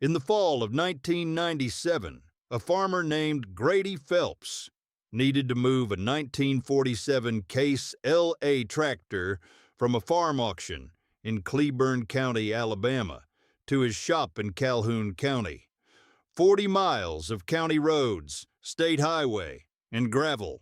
In the fall of 1997, a farmer named Grady Phelps needed to move a 1947 Case LA tractor from a farm auction in Cleburne County, Alabama, to his shop in Calhoun County. 40 miles of county roads, state highway, and gravel.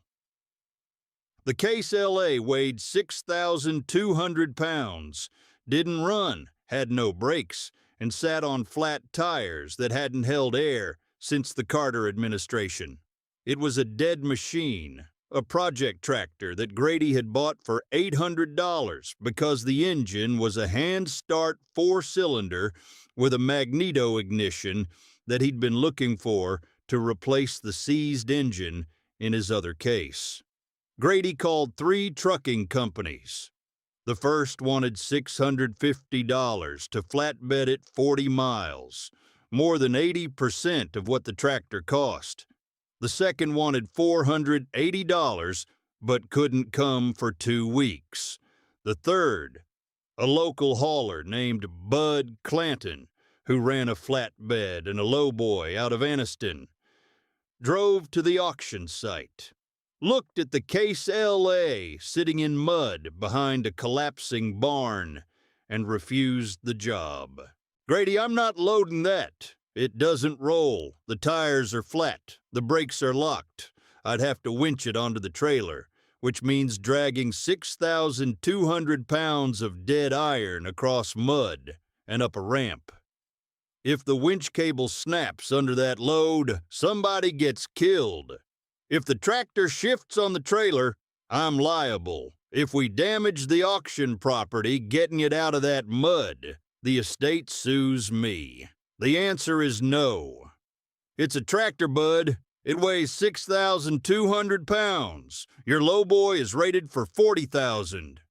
The Case LA weighed 6,200 pounds, didn't run, had no brakes, and sat on flat tires that hadn't held air since the Carter administration. It was a dead machine, a project tractor that Grady had bought for $800 because the engine was a hand-start four-cylinder with a magneto ignition that he'd been looking for to replace the seized engine in his other case. Grady called 3 trucking companies. The first wanted $650 to flatbed it 40 miles, more than 80% of what the tractor cost. The second wanted $480, but couldn't come for 2 weeks. The third, a local hauler named Bud Clanton, who ran a flatbed and a lowboy out of Anniston, drove to the auction site, looked at the Case LA sitting in mud behind a collapsing barn, and refused the job. "Grady, I'm not loading that. It doesn't roll. The tires are flat. The brakes are locked. I'd have to winch it onto the trailer, which means dragging 6,200 pounds of dead iron across mud and up a ramp. If the winch cable snaps under that load, somebody gets killed. If the tractor shifts on the trailer, I'm liable. If we damage the auction property getting it out of that mud, the estate sues me. The answer is no. It's a tractor, Bud. It weighs 6,200 pounds. Your lowboy is rated for 40,000.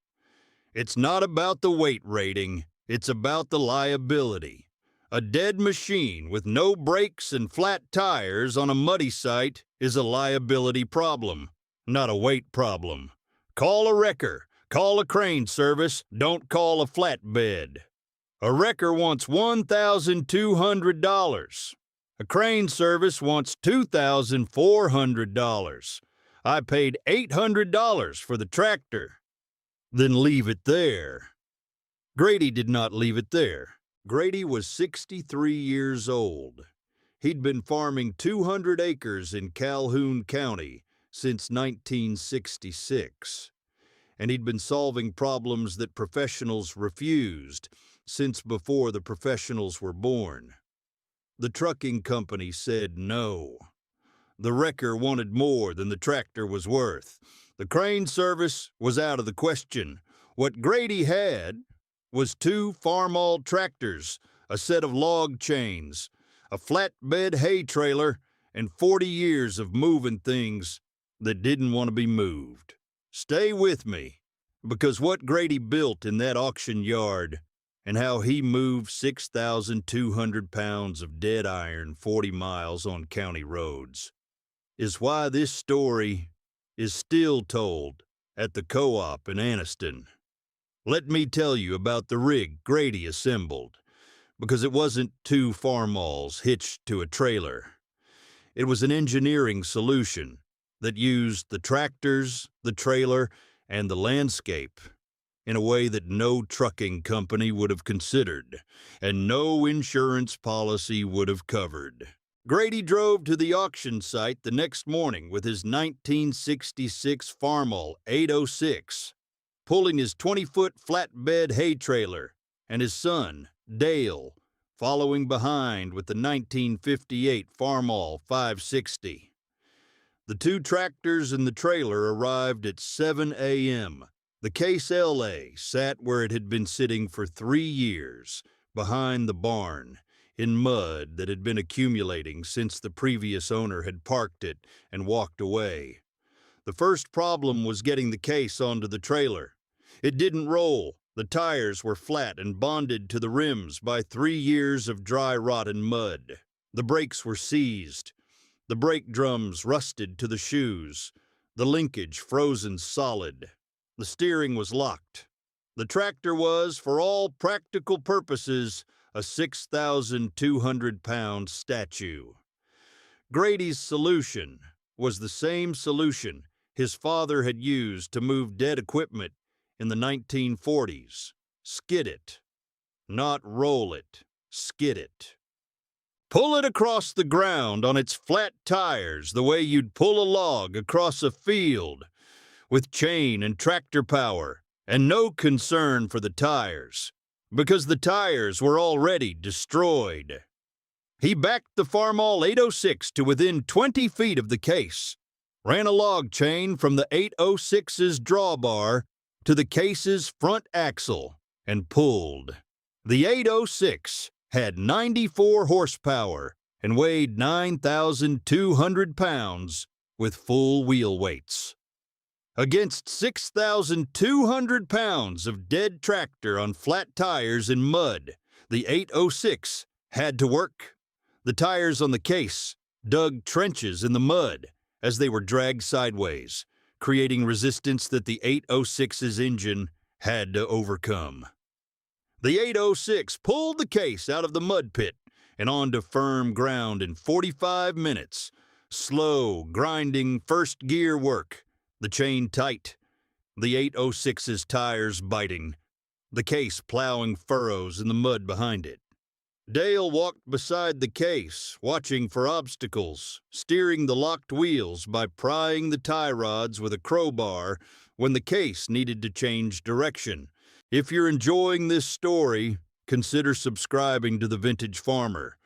It's not about the weight rating. It's about the liability. A dead machine with no brakes and flat tires on a muddy site is a liability problem, not a weight problem. Call a wrecker. Call a crane service. Don't call a flatbed. A wrecker wants $1,200. A crane service wants $2,400. I paid $800 for the tractor. Then leave it there." Grady did not leave it there. Grady was 63 years old. He'd been farming 200 acres in Calhoun County since 1966, and he'd been solving problems that professionals refused since before the professionals were born. The trucking company said no. The wrecker wanted more than the tractor was worth. The crane service was out of the question. What Grady had was 2 Farmall tractors, a set of log chains, a flatbed hay trailer, and 40 years of moving things that didn't want to be moved. Stay with me, because what Grady built in that auction yard and how he moved 6,200 pounds of dead iron 40 miles on county roads is why this story is still told at the co-op in Anniston. Let me tell you about the rig Grady assembled, because it wasn't 2 Farmalls hitched to a trailer. It was an engineering solution that used the tractors, the trailer, and the landscape in a way that no trucking company would have considered, and no insurance policy would have covered. Grady drove to the auction site the next morning with his 1966 Farmall 806, pulling his 20-foot flatbed hay trailer, and his son, Dale, following behind with the 1958 Farmall 560. The 2 tractors and the trailer arrived at 7 a.m. The Case LA sat where it had been sitting for 3 years, behind the barn, in mud that had been accumulating since the previous owner had parked it and walked away. The first problem was getting the case onto the trailer. It didn't roll. The tires were flat and bonded to the rims by 3 years of dry rotten mud. The brakes were seized. The brake drums rusted to the shoes. The linkage frozen solid. The steering was locked. The tractor was, for all practical purposes, a 6,200-pound statue. Grady's solution was the same solution his father had used to move dead equipment in the 1940s. Skid it. Not roll it. Skid it. Pull it across the ground on its flat tires the way you'd pull a log across a field, with chain and tractor power and no concern for the tires, because the tires were already destroyed. He backed the Farmall 806 to within 20 feet of the case, ran a log chain from the 806's drawbar to the case's front axle, and pulled. The 806 had 94 horsepower and weighed 9,200 pounds with full wheel weights. Against 6,200 pounds of dead tractor on flat tires in mud, the 806 had to work. The tires on the case dug trenches in the mud as they were dragged sideways, creating resistance that the 806's engine had to overcome. The 806 pulled the case out of the mud pit and onto firm ground in 45 minutes. Slow, grinding first gear work, the chain tight, the 806's tires biting, the case plowing furrows in the mud behind it. Dale walked beside the case, watching for obstacles, steering the locked wheels by prying the tie rods with a crowbar when the case needed to change direction. If you're enjoying this story, consider subscribing to The Vintage Farmer.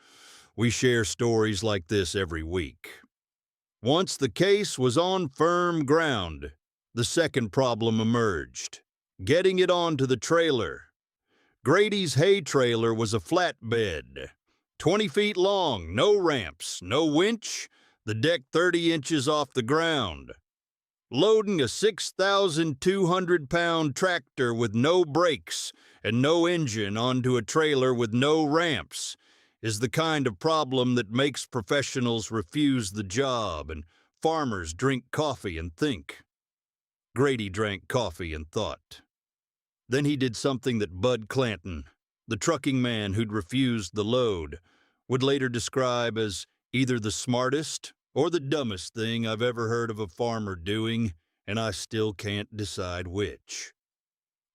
We share stories like this every week. Once the case was on firm ground, the second problem emerged: getting it onto the trailer. Grady's hay trailer was a flatbed, 20 feet long, no ramps, no winch, the deck 30 inches off the ground. Loading a 6,200-pound tractor with no brakes and no engine onto a trailer with no ramps is the kind of problem that makes professionals refuse the job and farmers drink coffee and think. Grady drank coffee and thought. Then he did something that Bud Clanton, the trucking man who'd refused the load, would later describe as either the smartest or the dumbest thing I've ever heard of a farmer doing, and I still can't decide which.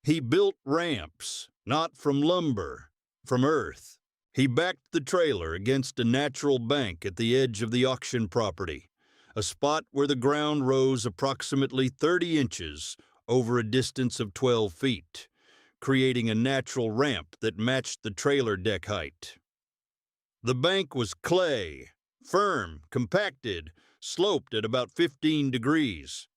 He built ramps, not from lumber, from earth. He backed the trailer against a natural bank at the edge of the auction property, a spot where the ground rose approximately 30 inches over a distance of 12 feet, creating a natural ramp that matched the trailer deck height. The bank was clay, firm, compacted, sloped at about 15 degrees.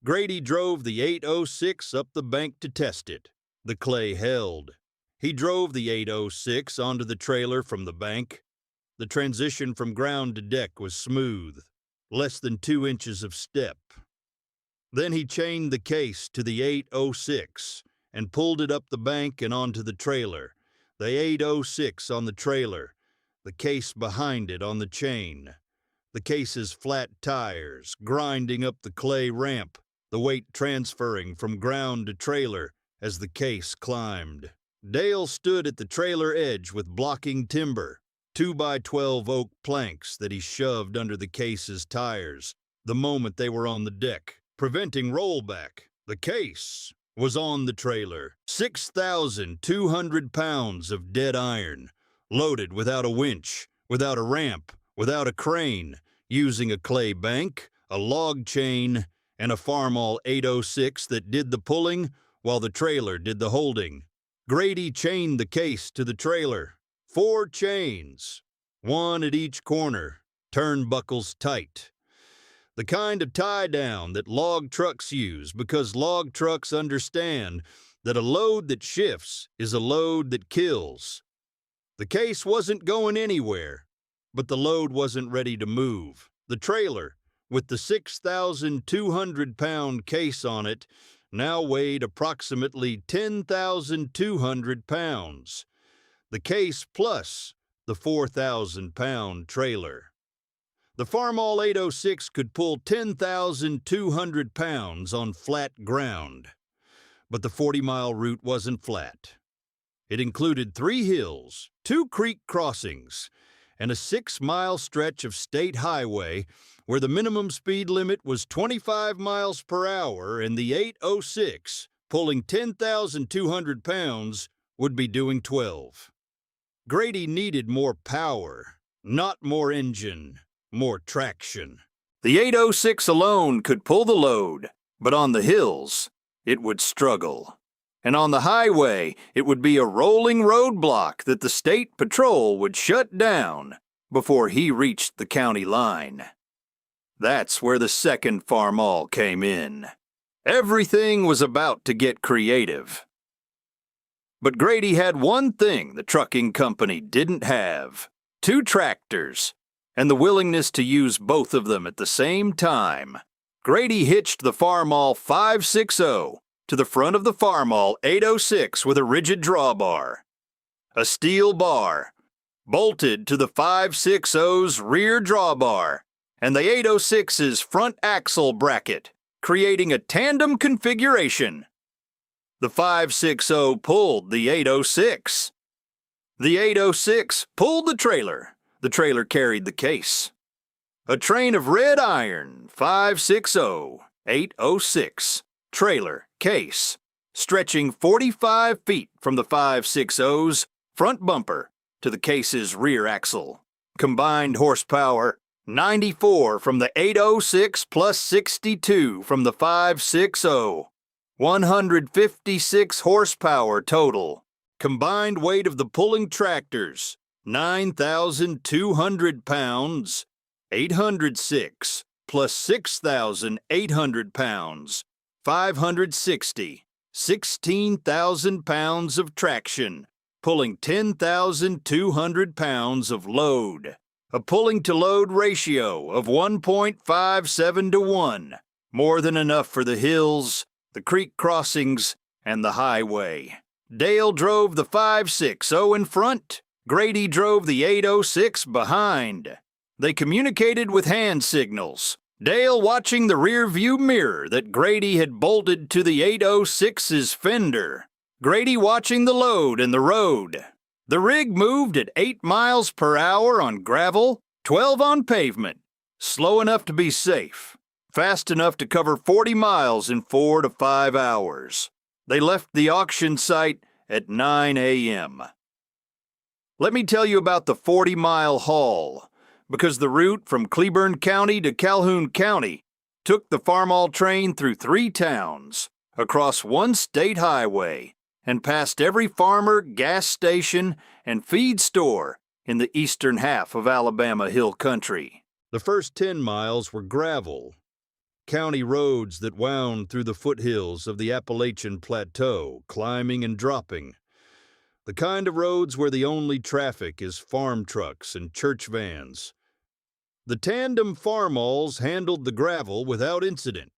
Grady drove the 806 up the bank to test it. The clay held. He drove the 806 onto the trailer from the bank. The transition from ground to deck was smooth, less than 2 inches of step. Then he chained the case to the 806 and pulled it up the bank and onto the trailer. The 806 on the trailer, the case behind it on the chain. The case's flat tires grinding up the clay ramp, the weight transferring from ground to trailer as the case climbed. Dale stood at the trailer edge with blocking timber, 2x12 oak planks that he shoved under the case's tires the moment they were on the deck, preventing rollback. The case was on the trailer, 6,200 pounds of dead iron, loaded without a winch, without a ramp, without a crane, using a clay bank, a log chain, and a Farmall 806 that did the pulling while the trailer did the holding. Grady chained the case to the trailer. 4 chains, 1 at each corner, turnbuckles tight. The kind of tie-down that log trucks use because log trucks understand that a load that shifts is a load that kills. The case wasn't going anywhere, but the load wasn't ready to move. The trailer, with the 6,200-pound case on it, now weighed approximately 10,200 pounds. The case plus the 4,000-pound trailer. The Farmall 806 could pull 10,200 pounds on flat ground, but the 40-mile route wasn't flat. It included 3 hills, 2 creek crossings, and a 6-mile stretch of state highway where the minimum speed limit was 25 miles per hour and the 806, pulling 10,200 pounds, would be doing 12. Grady needed more power, not more engine, more traction. The 806 alone could pull the load, but on the hills, it would struggle. And on the highway, it would be a rolling roadblock that the state patrol would shut down before he reached the county line. That's where the second Farmall came in. Everything was about to get creative. But Grady had one thing the trucking company didn't have: 2 tractors, and the willingness to use both of them at the same time. Grady hitched the Farmall 560 to the front of the Farmall 806 with a rigid drawbar. A steel bar bolted to the 560's rear drawbar and the 806's front axle bracket, creating a tandem configuration. The 560 pulled the 806. The 806 pulled the trailer carried the case. A train of red iron 560, 806, trailer, case, stretching 45 feet from the 560's front bumper to the case's rear axle. Combined horsepower, 94 from the 806 plus 62 from the 560. 156 horsepower total. Combined weight of the pulling tractors, 9,200 pounds. 806 plus 6,800 pounds. 560. 16,000 pounds of traction, pulling 10,200 pounds of load. A pulling-to-load ratio of 1.57 to 1, more than enough for the hills, the creek crossings, and the highway. Dale drove the 560 in front. Grady drove the 806 behind. They communicated with hand signals, Dale watching the rear-view mirror that Grady had bolted to the 806's fender. Grady watching the load and the road. The rig moved at 8 miles per hour on gravel, 12 on pavement, slow enough to be safe, fast enough to cover 40 miles in 4 to 5 hours. They left the auction site at 9 a.m. Let me tell you about the 40-mile haul, because the route from Cleburne County to Calhoun County took the Farmall train through 3 towns, across 1 state highway, and past every farmer, gas station, and feed store in the eastern half of Alabama Hill Country. The first 10 miles were gravel, county roads that wound through the foothills of the Appalachian Plateau, climbing and dropping. The kind of roads where the only traffic is farm trucks and church vans. The tandem Farmalls handled the gravel without incident.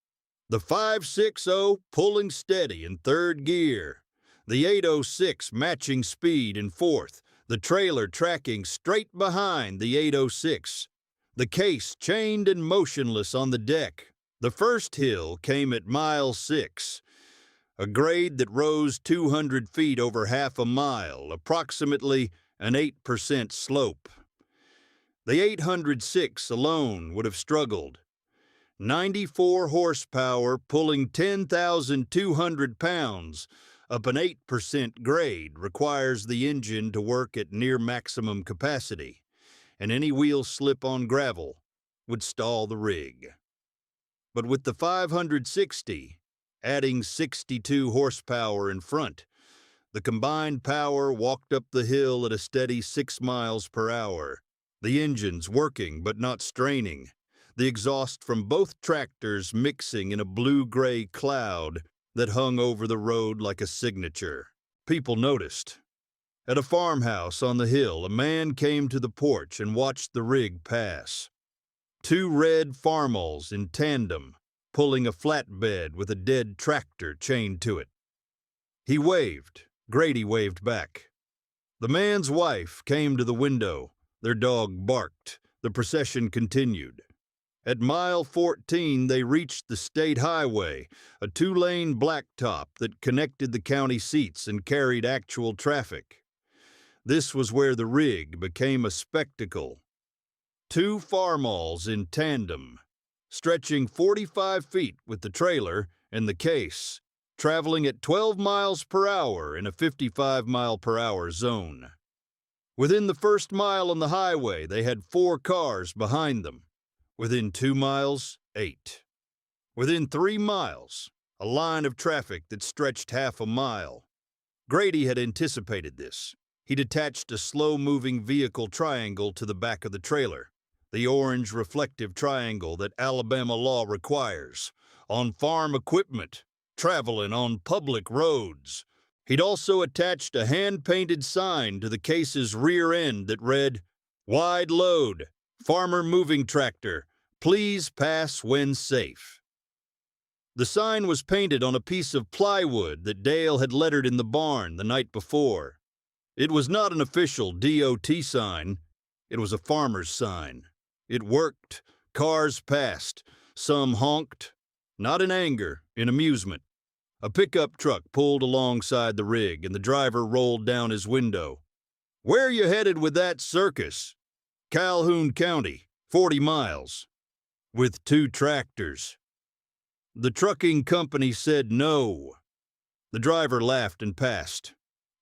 The 560 pulling steady in 3rd gear. The 806 matching speed in 4th, the trailer tracking straight behind the 806. The case chained and motionless on the deck. The first hill came at mile 6, a grade that rose 200 feet over half a mile, approximately an 8% slope. The 806 alone would have struggled. 94 horsepower pulling 10,200 pounds up an 8% grade requires the engine to work at near maximum capacity, and any wheel slip on gravel would stall the rig. But with the 560, adding 62 horsepower in front, the combined power walked up the hill at a steady 6 miles per hour, the engines working but not straining, the exhaust from both tractors mixing in a blue-gray cloud that hung over the road like a signature. People noticed. At a farmhouse on the hill, a man came to the porch and watched the rig pass. 2 red Farmalls in tandem, pulling a flatbed with a dead tractor chained to it. He waved. Grady waved back. The man's wife came to the window. Their dog barked. The procession continued. At mile 14, they reached the state highway, a 2-lane blacktop that connected the county seats and carried actual traffic. This was where the rig became a spectacle. Two farmalls in tandem, stretching 45 feet with the trailer and the case, traveling at 12 miles per hour in a 55-mile-per-hour zone. Within the first mile on the highway, they had 4 cars behind them. Within 2 miles, 8. Within 3 miles, a line of traffic that stretched half a mile. Grady had anticipated this. He'd attached a slow-moving vehicle triangle to the back of the trailer, the orange reflective triangle that Alabama law requires, on farm equipment, traveling on public roads. He'd also attached a hand-painted sign to the case's rear end that read, "Wide load, farmer moving tractor, please pass when safe." The sign was painted on a piece of plywood that Dale had lettered in the barn the night before. It was not an official DOT sign. It was a farmer's sign. It worked. Cars passed. Some honked. Not in anger, in amusement. A pickup truck pulled alongside the rig, and the driver rolled down his window. "Where you headed with that circus?" "Calhoun County, 40 miles. With 2 tractors." The trucking company said no. The driver laughed and passed.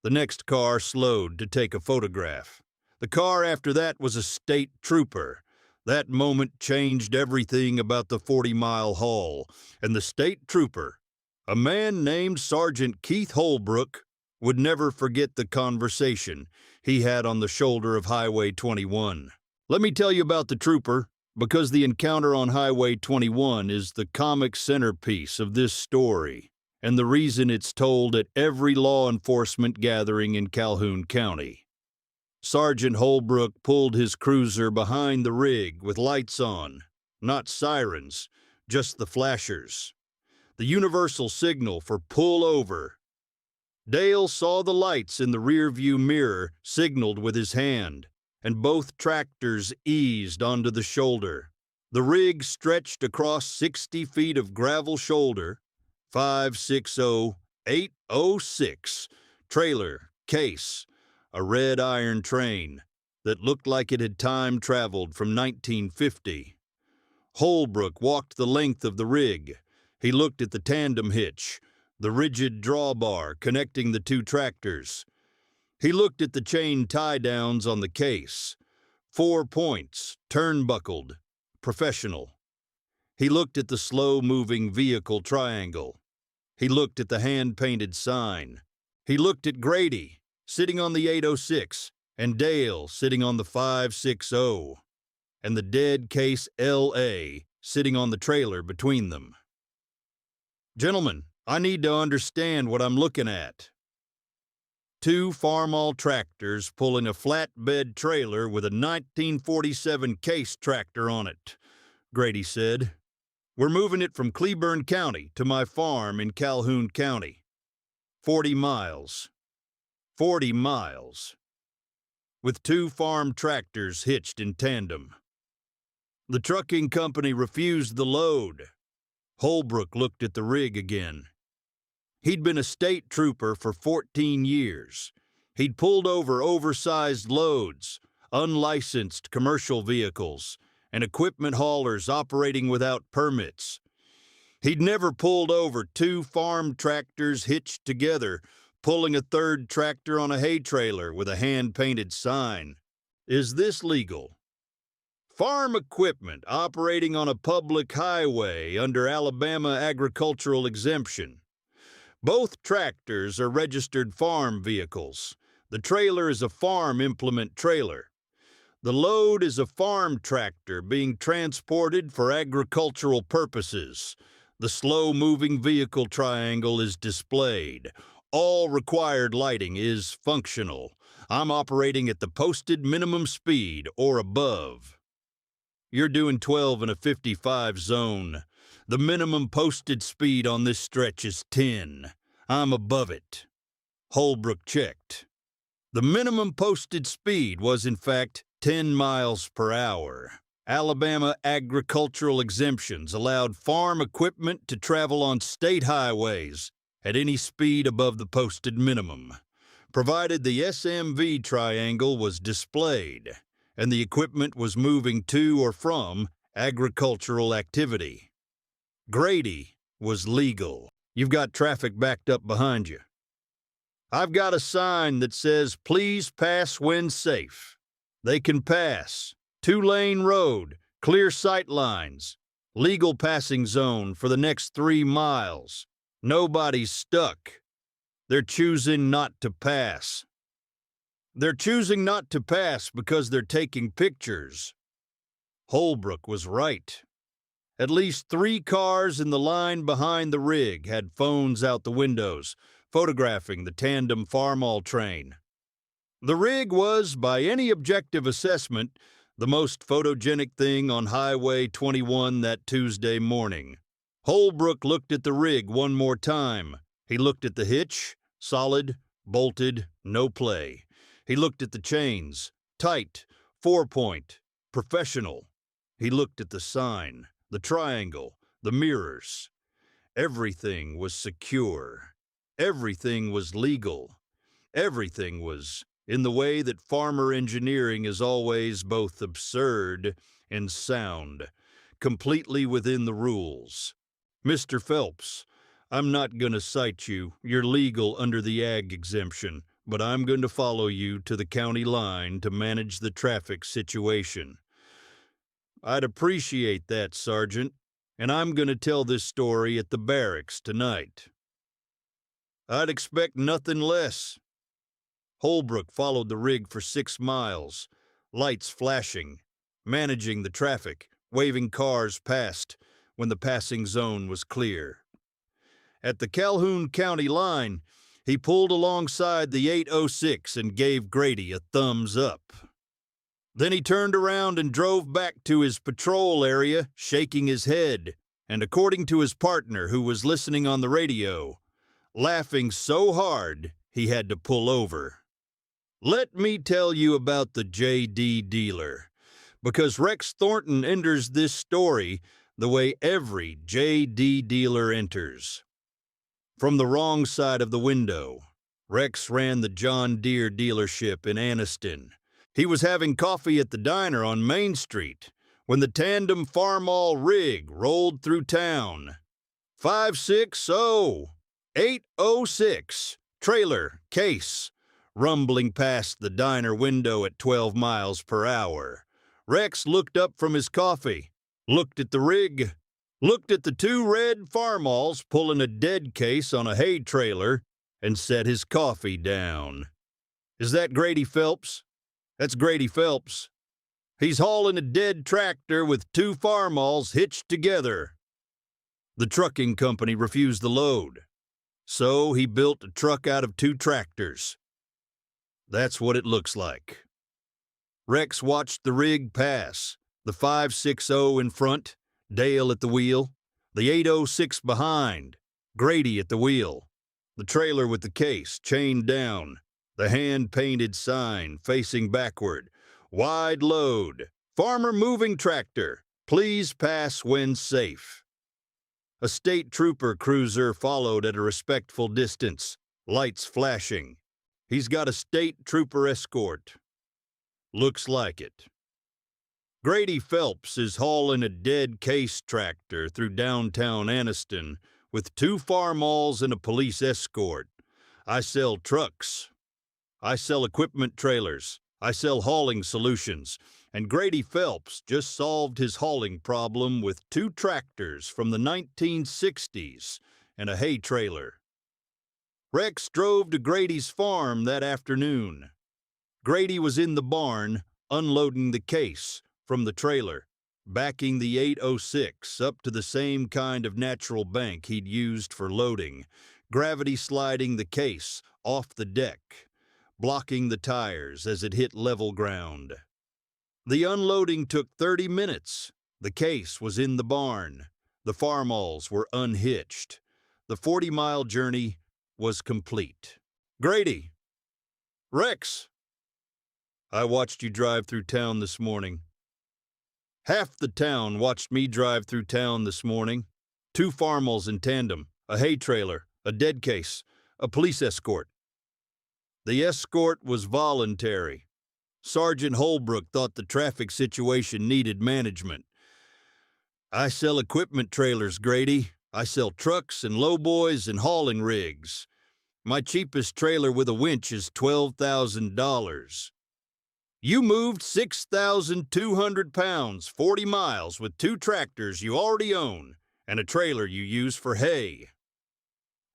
The next car slowed to take a photograph. The car after that was a state trooper. That moment changed everything about the 40-mile haul, and the state trooper, a man named Sergeant Keith Holbrook, would never forget the conversation he had on the shoulder of Highway 21. Let me tell you about the trooper, because the encounter on Highway 21 is the comic centerpiece of this story, and the reason it's told at every law enforcement gathering in Calhoun County. Sergeant Holbrook pulled his cruiser behind the rig with lights on, not sirens, just the flashers. The universal signal for pull over. Dale saw the lights in the rearview mirror signaled with his hand, and both tractors eased onto the shoulder. The rig stretched across 60 feet of gravel shoulder, 560-806, trailer, case, a red iron train that looked like it had time traveled from 1950. Holbrook walked the length of the rig. He looked at the tandem hitch, the rigid drawbar connecting the 2 tractors. He looked at the chain tie-downs on the case. 4 points, turnbuckled, professional. He looked at the slow-moving vehicle triangle. He looked at the hand-painted sign. He looked at Grady, sitting on the 806, and Dale sitting on the 560, and the dead case L.A. sitting on the trailer between them. "Gentlemen, I need to understand what I'm looking at." 2 Farmall tractors pulling a flatbed trailer with a 1947 case tractor on it, Grady said. "We're moving it from Cleburne County to my farm in Calhoun County. 40 miles. 40 miles. With 2 farm tractors hitched in tandem." The trucking company refused the load. Holbrook looked at the rig again. He'd been a state trooper for 14 years. He'd pulled over oversized loads, unlicensed commercial vehicles, and equipment haulers operating without permits. He'd never pulled over 2 farm tractors hitched together, pulling a 3rd tractor on a hay trailer with a hand-painted sign. "Is this legal?" "Farm equipment operating on a public highway under Alabama agricultural exemption. Both tractors are registered farm vehicles. The trailer is a farm implement trailer. The load is a farm tractor being transported for agricultural purposes. The slow-moving vehicle triangle is displayed. All required lighting is functional. I'm operating at the posted minimum speed or above." "You're doing 12 in a 55 zone. The minimum posted speed on this stretch is 10. I'm above it." Holbrook checked. The minimum posted speed was, in fact, 10 miles per hour. Alabama agricultural exemptions allowed farm equipment to travel on state highways at any speed above the posted minimum. provided the SMV triangle was displayed and the equipment was moving to or from agricultural activity. Grady was legal. You've got traffic backed up behind you. I've got a sign that says, "Please pass when safe." They can pass. 2-lane road, clear sight lines, legal passing zone for the next 3 miles. Nobody's stuck. They're choosing not to pass. They're choosing not to pass because they're taking pictures. Holbrook was right. At least 3 cars in the line behind the rig had phones out the windows, photographing the tandem Farmall train. The rig was, by any objective assessment, the most photogenic thing on Highway 21 that Tuesday morning. Holbrook looked at the rig one more time. He looked at the hitch, solid, bolted, no play. He looked at the chains, tight, 4-point, professional. He looked at the sign, the triangle, the mirrors. Everything was secure. Everything was legal. Everything was in the way that farmer engineering is always both absurd and sound, completely within the rules. Mr. Phelps, I'm not going to cite you. You're legal under the ag exemption, but I'm going to follow you to the county line to manage the traffic situation. I'd appreciate that, Sergeant, and I'm going to tell this story at the barracks tonight. I'd expect nothing less. Holbrook followed the rig for 6 miles, lights flashing, managing the traffic, waving cars past when the passing zone was clear. At the Calhoun County line, he pulled alongside the 806 and gave Grady a thumbs up. Then he turned around and drove back to his patrol area, shaking his head, and according to his partner, who was listening on the radio, laughing so hard he had to pull over. Let me tell you about the J.D. dealer, because Rex Thornton enters this story the way every J.D. dealer enters. From the wrong side of the window, Rex ran the John Deere dealership in Anniston. He was having coffee at the diner on Main Street when the tandem Farmall rig rolled through town. 560, 806, trailer, case, rumbling past the diner window at 12 miles per hour. Rex looked up from his coffee, looked at the rig, looked at the 2 red Farmalls pulling a dead case on a hay trailer, and set his coffee down. Is that Grady Phelps? That's Grady Phelps. He's hauling a dead tractor with 2 Farmalls hitched together. The trucking company refused the load, so he built a truck out of 2 tractors. That's what it looks like. Rex watched the rig pass, the 560 in front, Dale at the wheel, the 806 behind, Grady at the wheel, the trailer with the case chained down, the hand-painted sign facing backward, wide load, farmer moving tractor, please pass when safe. A state trooper cruiser followed at a respectful distance, lights flashing. He's got a state trooper escort. Looks like it. Grady Phelps is hauling a dead case tractor through downtown Anniston with 2 Farmalls and a police escort. I sell trucks. I sell equipment trailers. I sell hauling solutions. And Grady Phelps just solved his hauling problem with 2 tractors from the 1960s and a hay trailer. Rex drove to Grady's farm that afternoon. Grady was in the barn, unloading the case from the trailer, backing the 806 up to the same kind of natural bank he'd used for loading, gravity sliding the case off the deck, blocking the tires as it hit level ground. The unloading took 30 minutes. The case was in the barn. The Farmalls were unhitched. The 40-mile journey was complete. Grady! Rex! I watched you drive through town this morning. Half the town watched me drive through town this morning. 2 Farmalls in tandem, a hay trailer, a dead case, a police escort. The escort was voluntary. Sergeant Holbrook thought the traffic situation needed management. I sell equipment trailers, Grady. I sell trucks and lowboys and hauling rigs. My cheapest trailer with a winch is $12,000. You moved 6,200 pounds, 40 miles with 2 tractors you already own and a trailer you use for hay.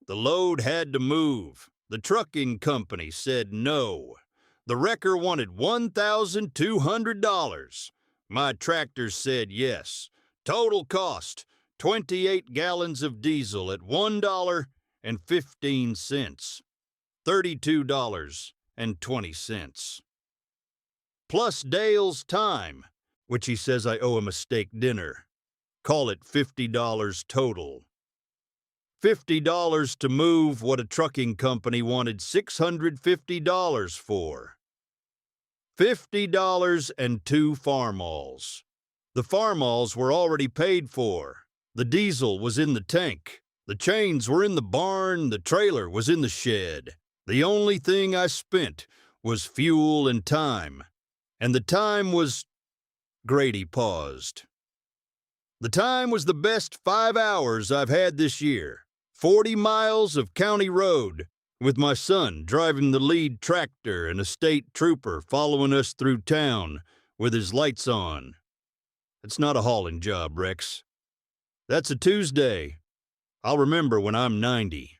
The load had to move. The trucking company said no. The wrecker wanted $1,200. My tractors said yes. Total cost, 28 gallons of diesel at $1.15, $32.20. Plus Dale's time, which he says I owe him a steak dinner. Call it $50 total. $50 to move what a trucking company wanted $650 for. $50 and 2 farmalls. The farmalls were already paid for. The diesel was in the tank. The chains were in the barn. The trailer was in the shed. The only thing I spent was fuel and time. And the time was... Grady paused. The time was the best 5 hours I've had this year. 40 miles of county road, with my son driving the lead tractor and a state trooper following us through town with his lights on. It's not a hauling job, Rex. That's a Tuesday. I'll remember when I'm 90.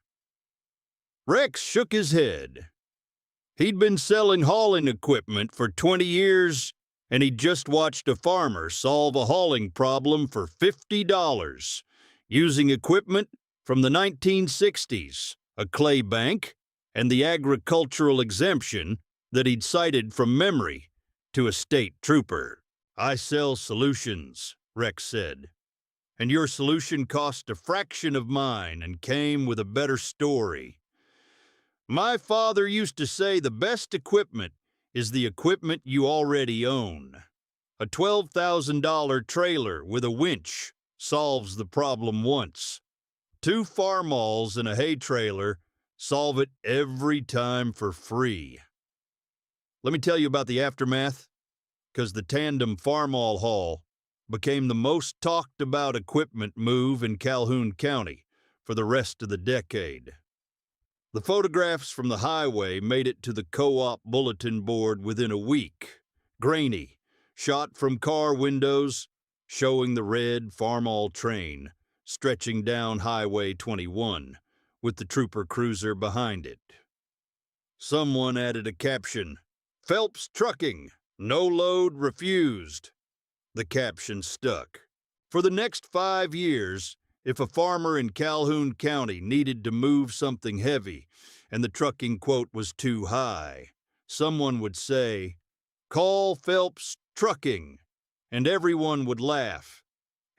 Rex shook his head. He'd been selling hauling equipment for 20 years, and he'd just watched a farmer solve a hauling problem for $50, using equipment from the 1960s, a clay bank, and the agricultural exemption that he'd cited from memory to a state trooper. I sell solutions, Rex said, and your solution cost a fraction of mine and came with a better story. My father used to say the best equipment is the equipment you already own. A $12,000 trailer with a winch solves the problem once. 2 farmalls and a hay trailer solve it every time for free. Let me tell you about the aftermath, because the tandem farmall haul became the most talked about equipment move in Calhoun County for the rest of the decade. The photographs from the highway made it to the co-op bulletin board within a week. Grainy, shot from car windows, showing the red farmall train stretching down Highway 21, with the trooper cruiser behind it. Someone added a caption, "Phelps Trucking, no load refused." The caption stuck. For the next 5 years, if a farmer in Calhoun County needed to move something heavy and the trucking quote was too high, someone would say, "Call Phelps Trucking," and everyone would laugh.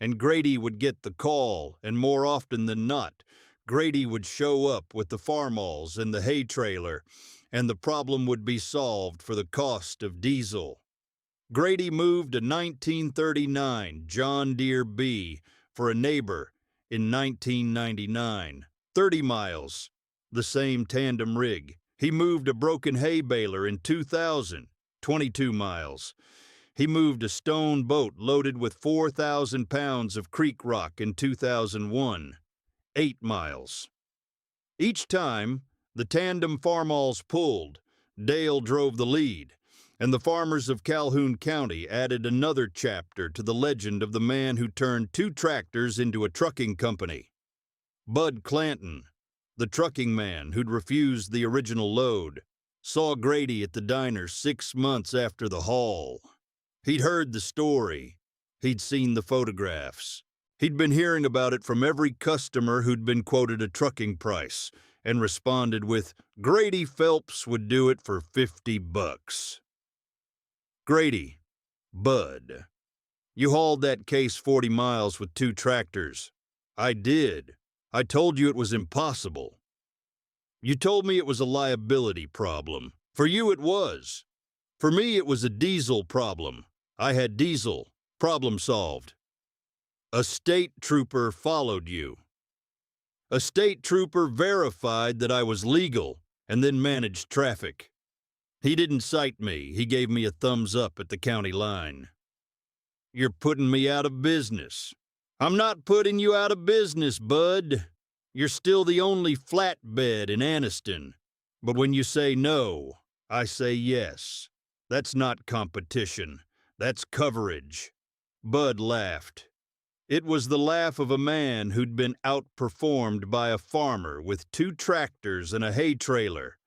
And Grady would get the call, and more often than not, Grady would show up with the farmalls and the hay trailer, and the problem would be solved for the cost of diesel. Grady moved a 1939 John Deere B for a neighbor in 1999, 30 miles, the same tandem rig. He moved a broken hay baler in 2000, 22 miles. He moved a stone boat loaded with 4,000 pounds of creek rock in 2001, 8 miles. Each time, the tandem farmalls pulled, Dale drove the lead, and the farmers of Calhoun County added another chapter to the legend of the man who turned 2 tractors into a trucking company. Bud Clanton, the trucking man who'd refused the original load, saw Grady at the diner 6 months after the haul. He'd heard the story. He'd seen the photographs. He'd been hearing about it from every customer who'd been quoted a trucking price and responded with, "Grady Phelps would do it for $50. Grady, Bud, you hauled that case 40 miles with 2 tractors. I did. I told you it was impossible. You told me it was a liability problem. For you it was. For me it was a diesel problem. I had diesel. Problem solved. A state trooper followed you. A state trooper verified that I was legal and then managed traffic. He didn't cite me, he gave me a thumbs up at the county line. You're putting me out of business. I'm not putting you out of business, bud. You're still the only flatbed in Anniston. But when you say no, I say yes. That's not competition. That's coverage. Bud laughed. It was the laugh of a man who'd been outperformed by a farmer with 2 tractors and a hay trailer.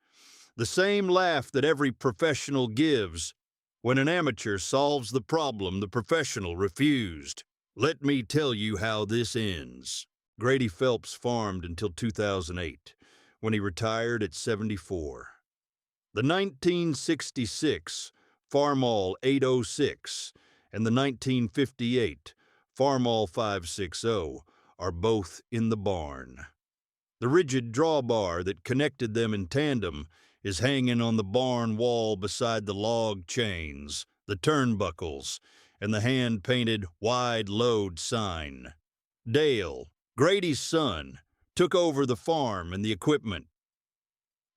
The same laugh that every professional gives when an amateur solves the problem the professional refused. Let me tell you how this ends. Grady Phelps farmed until 2008, when he retired at 74. The 1966 Farmall 806 and the 1958 Farmall 560 are both in the barn. The rigid drawbar that connected them in tandem is hanging on the barn wall beside the log chains, the turnbuckles, and the hand-painted wide load sign. Dale, Grady's son, took over the farm and the equipment.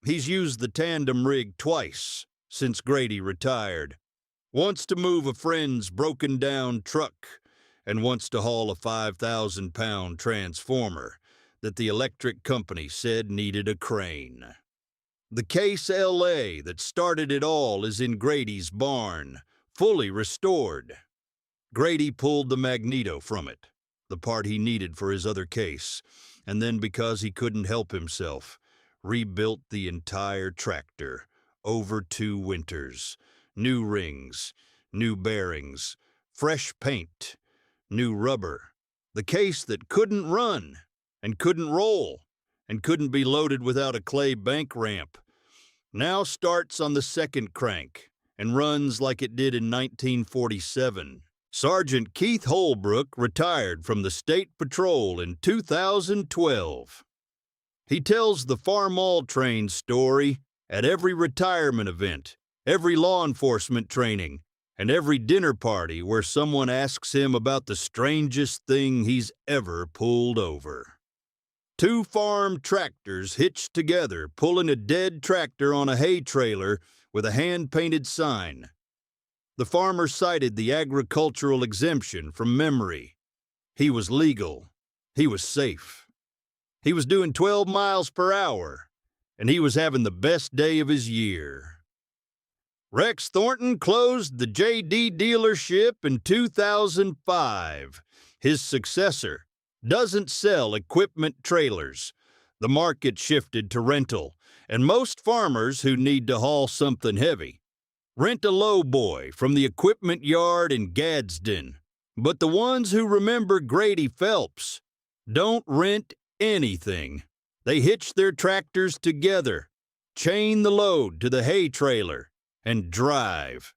He's used the tandem rig twice since Grady retired. Once to move a friend's broken-down truck, and once to haul a 5,000-pound transformer that the electric company said needed a crane. The Case LA that started it all is in Grady's barn, fully restored. Grady pulled the magneto from it, the part he needed for his other case, and then, because he couldn't help himself, rebuilt the entire tractor over 2 winters. New rings, new bearings, fresh paint, new rubber. The case that couldn't run and couldn't roll and couldn't be loaded without a clay bank ramp now starts on the 2nd crank and runs like it did in 1947. Sergeant Keith Holbrook retired from the State Patrol in 2012. He tells the Farmall train story at every retirement event, every law enforcement training, and every dinner party where someone asks him about the strangest thing he's ever pulled over. 2 farm tractors hitched together, pulling a dead tractor on a hay trailer with a hand-painted sign. The farmer cited the agricultural exemption from memory. He was legal. He was safe. He was doing 12 miles per hour, and he was having the best day of his year. Rex Thornton closed the J.D. dealership in 2005. His successor doesn't sell equipment trailers. The market shifted to rental, and most farmers who need to haul something heavy rent a lowboy from the equipment yard in Gadsden. But the ones who remember Grady Phelps don't rent anything. They hitch their tractors together, chain the load to the hay trailer, and drive.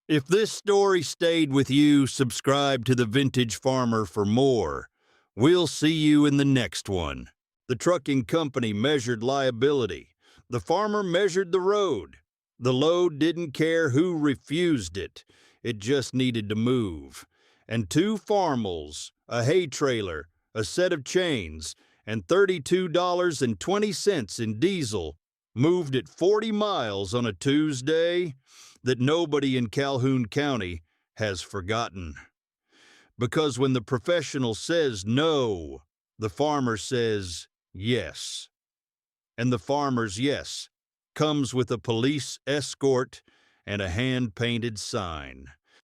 If this story stayed with you, subscribe to The Vintage Farmer for more. We'll see you in the next one. The trucking company measured liability. The farmer measured the road. The load didn't care who refused it. It just needed to move. And 2 Farmalls, a hay trailer, a set of chains, and $32.20 in diesel moved at 40 miles on a Tuesday that nobody in Calhoun County has forgotten. Because when the professional says no, the farmer says yes. And the farmer's yes comes with a police escort and a hand-painted sign.